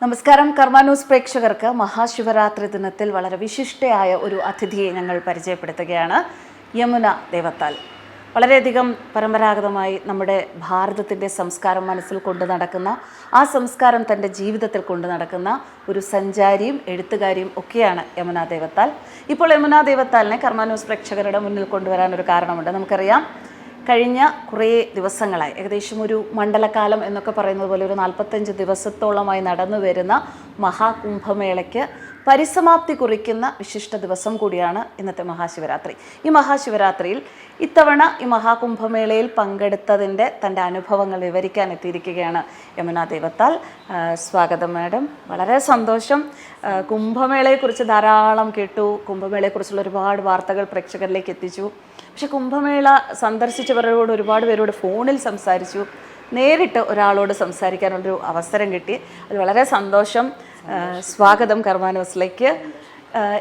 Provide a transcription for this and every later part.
നമസ്കാരം. കർമ്മ ന്യൂസ് പ്രേക്ഷകർക്ക് മഹാശിവരാത്രി ദിനത്തിൽ വളരെ വിശിഷ്ടയായ ഒരു അതിഥിയെ ഞങ്ങൾ പരിചയപ്പെടുത്തുകയാണ്. യമുന ദേവത്താൽ. വളരെയധികം പരമ്പരാഗതമായി നമ്മുടെ ഭാരതത്തിൻ്റെ സംസ്കാരം മനസ്സിൽ കൊണ്ടു നടക്കുന്ന, ആ സംസ്കാരം തൻ്റെ ജീവിതത്തിൽ കൊണ്ടു നടക്കുന്ന ഒരു സഞ്ചാരിയും എഴുത്തുകാരിയും ഒക്കെയാണ് യമുന ദേവത്താൽ. ഇപ്പോൾ യമുന ദേവത്താലിനെ കർമ്മ ന്യൂസ് പ്രേക്ഷകരുടെ മുന്നിൽ കൊണ്ടുവരാൻ ഒരു കാരണമുണ്ട്. നമുക്കറിയാം, കഴിഞ്ഞ കുറേ ദിവസങ്ങളായി, ഏകദേശം ഒരു മണ്ഡലകാലം എന്നൊക്കെ പറയുന്നത് പോലെ ഒരു 45 ദിവസത്തോളമായി നടന്നു വരുന്ന മഹാകുംഭമേളയ്ക്ക് പരിസമാപ്തി കുറിക്കുന്ന വിശിഷ്ട ദിവസം കൂടിയാണ് ഇന്നത്തെ മഹാശിവരാത്രി. ഈ മഹാശിവരാത്രിയിൽ ഇത്തവണ ഈ മഹാകുംഭമേളയിൽ പങ്കെടുത്തതിൻ്റെ തൻ്റെ അനുഭവങ്ങൾ വിവരിക്കാൻ എത്തിയിരിക്കുകയാണ് യമുന ദേവത്താൽ. സ്വാഗതം മാഡം. വളരെ സന്തോഷം. കുംഭമേളയെക്കുറിച്ച് ധാരാളം കേട്ടു. കുംഭമേളയെക്കുറിച്ചുള്ള ഒരുപാട് വാർത്തകൾ പ്രേക്ഷകരിലേക്ക് എത്തിച്ചു. പക്ഷെ കുംഭമേള സന്ദർശിച്ചവരോട് ഒരുപാട് പേരോട് ഫോണിൽ സംസാരിച്ചു. നേരിട്ട് ഒരാളോട് സംസാരിക്കാനുള്ളൊരു അവസരം കിട്ടി. അത് വളരെ സന്തോഷം. സ്വാഗതം കർമ്മ ന്യൂസിലേക്ക്.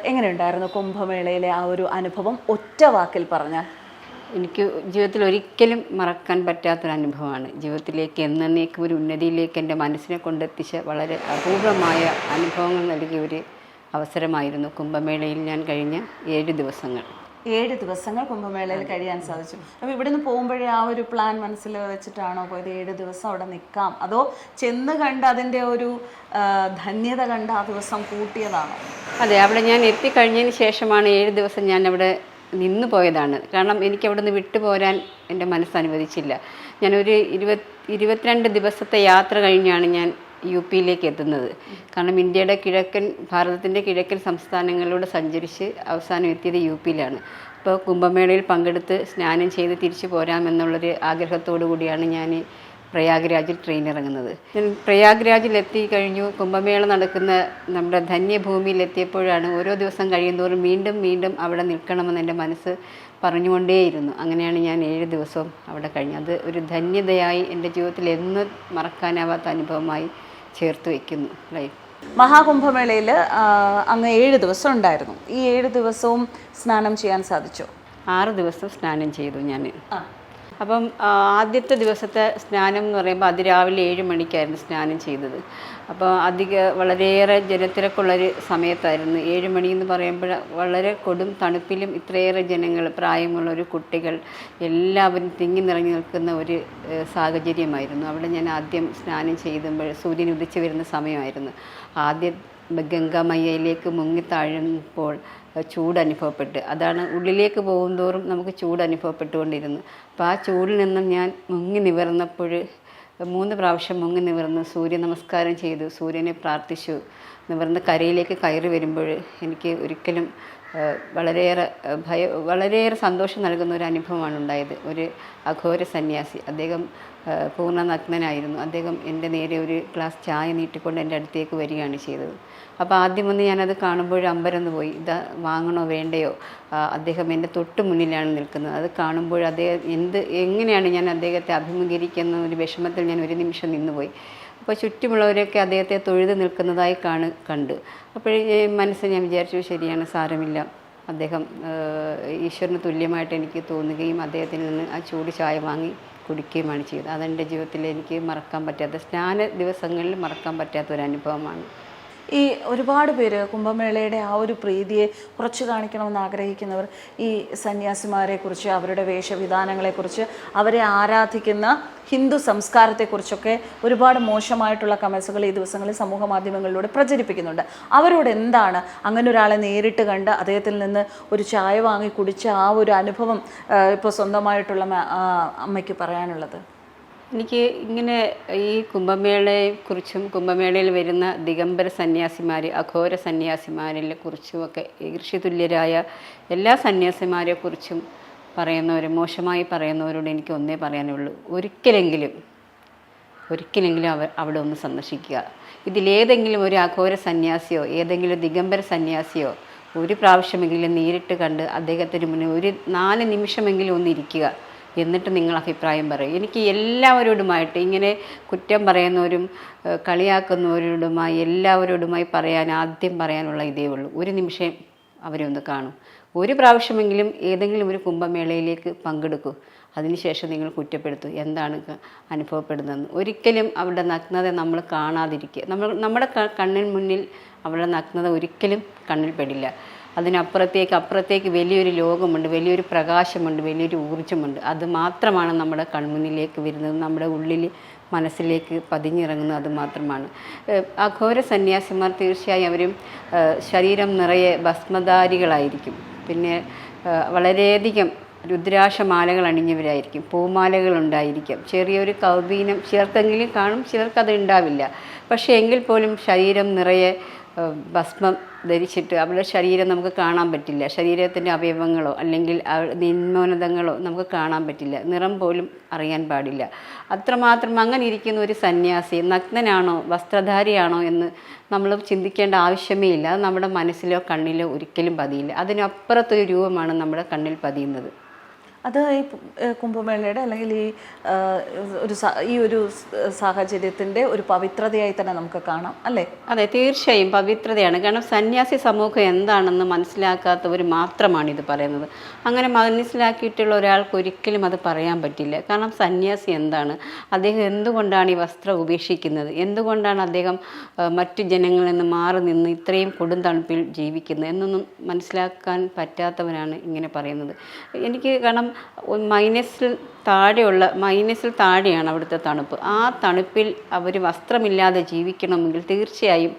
എങ്ങനെയുണ്ടായിരുന്നു കുംഭമേളയിലെ ആ ഒരു അനുഭവം ഒറ്റ വാക്കിൽ പറഞ്ഞാൽ? എനിക്ക് ജീവിതത്തിൽ ഒരിക്കലും മറക്കാൻ പറ്റാത്തൊരനുഭവമാണ്. ജീവിതത്തിലേക്ക് എന്നേക്കും ഒരു ഉന്നതിയിലേക്ക് എൻ്റെ മനസ്സിനെ കൊണ്ടെത്തിച്ച വളരെ അപൂർവമായ അനുഭവങ്ങൾ നൽകിയ ഒരു അവസരമായിരുന്നു കുംഭമേളയിൽ ഞാൻ കഴിഞ്ഞ 7 ദിവസങ്ങൾ. 7 ദിവസങ്ങൾ കുംഭമേളയിൽ കഴിയാൻ സാധിച്ചു. അപ്പോൾ ഇവിടുന്ന് പോകുമ്പോഴേ ആ ഒരു പ്ലാൻ മനസ്സിൽ വെച്ചിട്ടാണോ പോയത്? 7 ദിവസം അവിടെ നിൽക്കാം, അതോ ചെന്ന് കണ്ട് അതിൻ്റെ ഒരു ധന്യത കണ്ട് ആ ദിവസം കൂട്ടിയതാണോ? അതെ, അവിടെ ഞാൻ എത്തിക്കഴിഞ്ഞതിന് ശേഷമാണ് 7 ദിവസം ഞാൻ അവിടെ നിന്ന് പോയതാണ്. കാരണം എനിക്ക് അവിടെ നിന്ന് വിട്ടുപോരാൻ എൻ്റെ മനസ്സ് അനുവദിച്ചില്ല. ഞാനൊരു 22 ദിവസത്തെ യാത്ര കഴിഞ്ഞാണ് ഞാൻ UP-യിലേക്ക് എത്തുന്നത്. കാരണം ഭാരതത്തിൻ്റെ കിഴക്കൻ സംസ്ഥാനങ്ങളിലൂടെ സഞ്ചരിച്ച് അവസാനം എത്തിയത് UP-യിലാണ്. അപ്പോൾ കുംഭമേളയിൽ പങ്കെടുത്ത് സ്നാനം ചെയ്ത് തിരിച്ചു പോരാമെന്നുള്ളൊരു ആഗ്രഹത്തോടു കൂടിയാണ് ഞാൻ പ്രയാഗ്രാജിൽ ട്രെയിൻ ഇറങ്ങുന്നത്. ഞാൻ പ്രയാഗ്രാജിൽ എത്തിക്കഴിഞ്ഞു. കുംഭമേള നടക്കുന്ന നമ്മുടെ ധന്യഭൂമിയിലെത്തിയപ്പോഴാണ് ഓരോ ദിവസം കഴിയുന്തോറും വീണ്ടും വീണ്ടും അവിടെ നിൽക്കണമെന്ന് എൻ്റെ മനസ്സ് പറഞ്ഞുകൊണ്ടേയിരുന്നു. അങ്ങനെയാണ് ഞാൻ 7 ദിവസവും അവിടെ കഴിഞ്ഞത്. അത് ഒരു ധന്യതയായി എൻ്റെ ജീവിതത്തിൽ എന്നും മറക്കാനാവാത്ത അനുഭവമായി ചേർത്ത് വയ്ക്കുന്നു ലൈഫ്. മഹാകുംഭമേളയിൽ അങ്ങ് 7 ദിവസം ഉണ്ടായിരുന്നു. ഈ 7 ദിവസവും സ്നാനം ചെയ്യാൻ സാധിച്ചോ? 6 ദിവസം സ്നാനം ചെയ്തു ഞാൻ. അപ്പം ആദ്യത്തെ ദിവസത്തെ സ്നാനം എന്ന് പറയുമ്പോൾ അതിരാവിലെ 7 മണിക്കായിരുന്നു സ്നാനം ചെയ്തത്. അപ്പോൾ വളരെയേറെ ജനത്തിരക്കുള്ളൊരു സമയത്തായിരുന്നു. 7 മണി എന്ന് പറയുമ്പോൾ വളരെ കൊടും തണുപ്പിലും ഇത്രയേറെ ജനങ്ങൾ, പ്രായമുള്ളൊരു കുട്ടികൾ എല്ലാവരും തിങ്ങി നിറഞ്ഞു നിൽക്കുന്ന ഒരു സാഹചര്യമായിരുന്നു. അവിടെ ഞാൻ ആദ്യം സ്നാനം ചെയ്തുമ്പോൾ സൂര്യൻ ഉദിച്ചു വരുന്ന സമയമായിരുന്നു. ആദ്യം ഗംഗാമയ്യയിലേക്ക് മുങ്ങിത്താഴുമ്പോൾ ചൂടനുഭവപ്പെട്ട്, അതാണ് ഉള്ളിലേക്ക് പോകുന്തോറും നമുക്ക് ചൂടനുഭവപ്പെട്ടുകൊണ്ടിരുന്നു. അപ്പോൾ ആ ചൂടിൽ നിന്നും ഞാൻ മുങ്ങി നിവർന്നപ്പോൾ 3 പ്രാവശ്യം മുങ്ങി നിവർന്ന് സൂര്യ നമസ്കാരം ചെയ്തു, സൂര്യനെ പ്രാർത്ഥിച്ചു. നിവർന്ന് കരയിലേക്ക് കയറി വരുമ്പോൾ എനിക്ക് ഒരിക്കലും വളരെയേറെ സന്തോഷം നൽകുന്ന ഒരു അനുഭവമാണ് ഉണ്ടായത്. ഒരു അഘോര സന്യാസി, അദ്ദേഹം പൂർണ്ണ നഗ്നനായിരുന്നു. അദ്ദേഹം എൻ്റെ നേരെ ഒരു ഗ്ലാസ് ചായ നീട്ടിക്കൊണ്ട് എൻ്റെ അടുത്തേക്ക് വരികയാണ് ചെയ്തത്. അപ്പോൾ ആദ്യം വന്ന് ഞാനത് കാണുമ്പോൾ അമ്പരന്ന് പോയി. ഇത് വാങ്ങണോ വേണ്ടയോ? അദ്ദേഹം എൻ്റെ തൊട്ട് മുന്നിലാണ് നിൽക്കുന്നത്. അത് കാണുമ്പോൾ എങ്ങനെയാണ് ഞാൻ അദ്ദേഹത്തെ അഭിമുഖീകരിക്കുന്ന ഒരു വിഷമത്തിൽ ഞാൻ ഒരു നിമിഷം നിന്നുപോയി. അപ്പോൾ ചുറ്റുമുള്ളവരൊക്കെ അദ്ദേഹത്തെ തൊഴുത് നിൽക്കുന്നതായി കണ്ടു. അപ്പോഴേ മനസ്സിൽ ഞാൻ വിചാരിച്ചു, ശരിയാണ്, സാരമില്ല. അദ്ദേഹം ഈശ്വരന് തുല്യമായിട്ട് എനിക്ക് തോന്നുകയും അദ്ദേഹത്തിൽ നിന്ന് ആ ചൂട് ചായ വാങ്ങി കുടിക്കുകയുമാണ് ചെയ്തത്. അതെൻ്റെ ജീവിതത്തിൽ എനിക്ക് മറക്കാൻ പറ്റാത്ത, സ്നാന ദിവസങ്ങളിൽ മറക്കാൻ പറ്റാത്ത ഒരു അനുഭവമാണ്. ഈ ഒരുപാട് പേര് കുംഭമേളയുടെ ആ ഒരു പ്രീതിയെ കുറച്ച് കാണിക്കണമെന്ന് ആഗ്രഹിക്കുന്നവർ ഈ സന്യാസിമാരെക്കുറിച്ച്, അവരുടെ വേഷവിധാനങ്ങളെക്കുറിച്ച്, അവരെ ആരാധിക്കുന്ന ഹിന്ദു സംസ്കാരത്തെക്കുറിച്ചൊക്കെ ഒരുപാട് മോശമായിട്ടുള്ള കമൻസുകൾ ഈ ദിവസങ്ങളിൽ സമൂഹ മാധ്യമങ്ങളിലൂടെ പ്രചരിപ്പിക്കുന്നുണ്ട്. അവരോട് എന്താണ് അങ്ങനെ ഒരാളെ നേരിട്ട് കണ്ട് അദ്ദേഹത്തിൽ നിന്ന് ഒരു ചായ വാങ്ങി കുടിച്ച ആ ഒരു അനുഭവം ഇപ്പോൾ സ്വന്തമായിട്ടുള്ള അമ്മയ്ക്ക് പറയാനുള്ളത്? എനിക്ക് ഇങ്ങനെ ഈ കുംഭമേളയെക്കുറിച്ചും കുംഭമേളയിൽ വരുന്ന ദിഗംബര സന്യാസിമാർ, അഘോര സന്യാസിമാരെ കുറിച്ചുമൊക്കെ ഈർഷ്യതുല്യരായ എല്ലാ സന്യാസിമാരെക്കുറിച്ചും മോശമായി പറയുന്നവരോട് എനിക്ക് ഒന്നേ പറയാനുള്ളൂ, ഒരിക്കലെങ്കിലും അവിടെ ഒന്ന് സന്ദർശിക്കുക. ഇതിലേതെങ്കിലും ഒരു അഘോര സന്യാസിയോ ഏതെങ്കിലും ദിഗംബര സന്യാസിയോ ഒരു പ്രാവശ്യമെങ്കിലും നേരിട്ട് കണ്ട് അദ്ദേഹത്തിന് മുന്നിൽ ഒരു 4 നിമിഷമെങ്കിലും ഒന്നിരിക്കുക. എന്നിട്ട് നിങ്ങൾ അഭിപ്രായം പറയും. എനിക്ക് എല്ലാവരോടുമായിട്ട്, ഇങ്ങനെ കുറ്റം പറയുന്നവരും കളിയാക്കുന്നവരോടുമായി എല്ലാവരോടുമായി ആദ്യം പറയാനുള്ള ഇതേ ഉള്ളൂ, ഒരു നിമിഷം അവരെ ഒന്ന് കാണും. ഒരു പ്രാവശ്യമെങ്കിലും ഏതെങ്കിലും ഒരു കുംഭമേളയിലേക്ക് പങ്കെടുക്കൂ. അതിനുശേഷം നിങ്ങൾ കുറ്റപ്പെടുത്തും എന്താണ് അനുഭവപ്പെടുന്നതെന്ന്. ഒരിക്കലും അവരുടെ നഗ്നത നമ്മൾ കാണാതിരിക്കുക. നമ്മുടെ കണ്ണിന് മുന്നിൽ അവരുടെ നഗ്നത ഒരിക്കലും കണ്ണിൽ പെടില്ല. അപ്പുറത്തേക്ക് വലിയൊരു ലോകമുണ്ട്, വലിയൊരു പ്രകാശമുണ്ട്, വലിയൊരു ഊർജ്ജമുണ്ട്. അത് മാത്രമാണ് നമ്മുടെ കൺമുന്നിലേക്ക് വരുന്നത്, നമ്മുടെ ഉള്ളിൽ മനസ്സിലേക്ക് പതിഞ്ഞിറങ്ങുന്നത് അത് മാത്രമാണ്. അഘോര സന്യാസിമാർ തീർച്ചയായും അവരും ശരീരം നിറയെ ഭസ്മധാരികളായിരിക്കും. പിന്നെ വളരെയധികം രുദ്രാക്ഷമാലകൾ അണിഞ്ഞവരായിരിക്കും, പൂമാലകൾ ഉണ്ടായിരിക്കും, ചെറിയൊരു കൗപീനം ചിലർക്കെങ്കിലും കാണും, ചിലർക്കത് ഉണ്ടാവില്ല. പക്ഷേ എങ്കിൽ പോലും ശരീരം നിറയെ ഭസ്മം ധരിച്ചിട്ട് അവരുടെ ശരീരം നമുക്ക് കാണാൻ പറ്റില്ല. ശരീരത്തിൻ്റെ അവയവങ്ങളോ അല്ലെങ്കിൽ നിന്മോന്നതങ്ങളോ നമുക്ക് കാണാൻ പറ്റില്ല. നിറം പോലും അറിയാൻ പാടില്ല. അത്രമാത്രം അങ്ങനെ ഇരിക്കുന്ന ഒരു സന്യാസി നഗ്നനാണോ വസ്ത്രധാരിയാണോ എന്ന് നമ്മൾ ചിന്തിക്കേണ്ട ആവശ്യമേ ഇല്ല. അത് നമ്മുടെ മനസ്സിലോ കണ്ണിലോ ഒരിക്കലും പതിയില്ല. അതിനപ്പുറത്തൊരു രൂപമാണ് നമ്മുടെ കണ്ണിൽ പതിയുന്നത്. അത് ഈ കുംഭമേളയുടെ അല്ലെങ്കിൽ ഈ ഒരു സാഹചര്യത്തിൻ്റെ ഒരു പവിത്രതയായി തന്നെ നമുക്ക് കാണാം അല്ലേ? അതെ, തീർച്ചയായും പവിത്രതയാണ്. കാരണം സന്യാസി സമൂഹം എന്താണെന്ന് മനസ്സിലാക്കാത്തവർ മാത്രമാണ് ഇത് പറയുന്നത്. അങ്ങനെ മനസ്സിലാക്കിയിട്ടുള്ള ഒരാൾക്ക് ഒരിക്കലും അത് പറയാൻ പറ്റില്ല. കാരണം സന്യാസി എന്താണ്, അദ്ദേഹം എന്തുകൊണ്ടാണ് ഈ വസ്ത്രം ഉപേക്ഷിക്കുന്നത്, എന്തുകൊണ്ടാണ് അദ്ദേഹം മറ്റു ജനങ്ങളിൽ നിന്ന് മാറി നിന്ന് ഇത്രയും കൊടും തണുപ്പിൽ ജീവിക്കുന്നത് എന്നൊന്നും മനസ്സിലാക്കാൻ പറ്റാത്തവനാണ് ഇങ്ങനെ പറയുന്നത്. എനിക്ക് കാരണം മൈനസിൽ താഴെയാണ് അവിടുത്തെ തണുപ്പ്. ആ തണുപ്പിൽ അവർ വസ്ത്രമില്ലാതെ ജീവിക്കണമെങ്കിൽ തീർച്ചയായും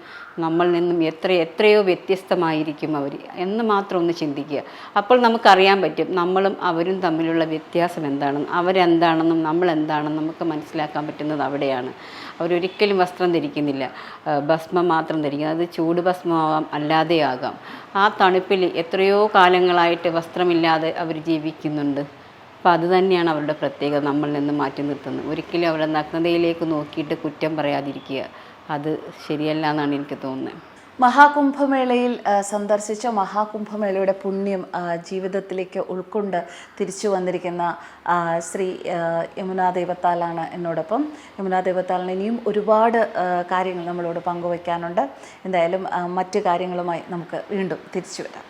നമ്മളിൽ നിന്നും എത്രയോ വ്യത്യസ്തമായിരിക്കും അവർ എന്ന് മാത്രം ഒന്ന് ചിന്തിക്കുക. അപ്പോൾ നമുക്കറിയാൻ പറ്റും നമ്മളും അവരും തമ്മിലുള്ള വ്യത്യാസം എന്താണെന്ന്, അവരെന്താണെന്നും നമ്മളെന്താണെന്നും നമുക്ക് മനസ്സിലാക്കാൻ പറ്റുന്നത് അവിടെയാണ്. അവരൊരിക്കലും വസ്ത്രം ധരിക്കുന്നില്ല, ഭസ്മം മാത്രം ധരിക്കുന്നത്. അത് ചൂട് ഭസ്മമാവാം, അല്ലാതെ ആകാം. ആ തണുപ്പിൽ എത്രയോ കാലങ്ങളായിട്ട് വസ്ത്രമില്ലാതെ അവർ ജീവിക്കുന്നുണ്ട്. അപ്പോൾ അത് തന്നെയാണ് അവരുടെ പ്രത്യേകത നമ്മളിൽ നിന്ന് മാറ്റി നിർത്തുന്നത്. ഒരിക്കലും അവരുടെ നഗ്നതയിലേക്ക് നോക്കിയിട്ട് കുറ്റം പറയാതിരിക്കുക, അത് ശരിയല്ല എന്നാണ് എനിക്ക് തോന്നുന്നത്. മഹാകുംഭമേളയിൽ സന്ദർശിച്ച മഹാകുംഭമേളയുടെ പുണ്യം ജീവിതത്തിലേക്ക് ഉൾക്കൊണ്ട് തിരിച്ചു വന്നിരിക്കുന്ന ശ്രീ യമുന ദൈവത്താലാണ് എന്നോടൊപ്പം. യമുന ദൈവത്താലിന് ഇനിയും ഒരുപാട് കാര്യങ്ങൾ നമ്മളോട് പങ്കുവയ്ക്കാനുണ്ട്. എന്തായാലും മറ്റു കാര്യങ്ങളുമായി നമുക്ക് വീണ്ടും തിരിച്ചു വരാം.